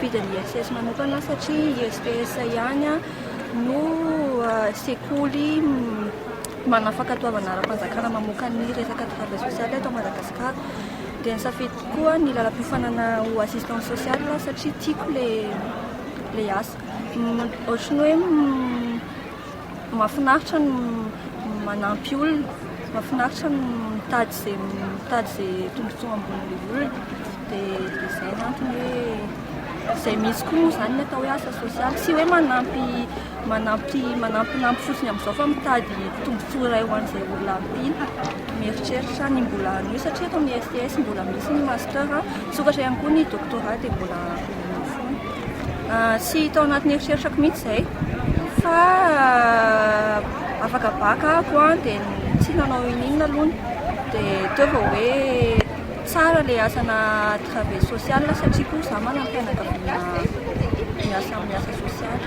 Vidin'ny ISS manokana satria ISPS ihany no sekoly manafakatoavana ara-panjakana mamoaka ny resaka travail social eto Madagasikara. Dia nisafidy koa ny lalam-piofanana ho assistance sociale satria tiako le asa. Ohatran'ny hoe mahafinaritra ny manampy olona, mahafinaritra ny mitady izay tombontsoa ambon'ilay olona. Dia izay ny antony hoe izay misy koa moa izany ny atao hoe asa sosialy, sy hoe manampy fotsiny amin'izao fa mitady tombontsoa iray ho an'izay olona ampiana. Mieritreritra ny mbola an'io satria eto amin'ny STS mbola misy ny master, sokatra ihany koa ny doctorat dia mbola foana. Sy tao anatin'ny eritreritako mihitsy izay fa afaka baka ako dia tsy nanao in'inona aloha dia teo vao hoe tsara ilay asana travail social satria koa izaho manampy fianakaviana miasa amin'ny asa sosialy.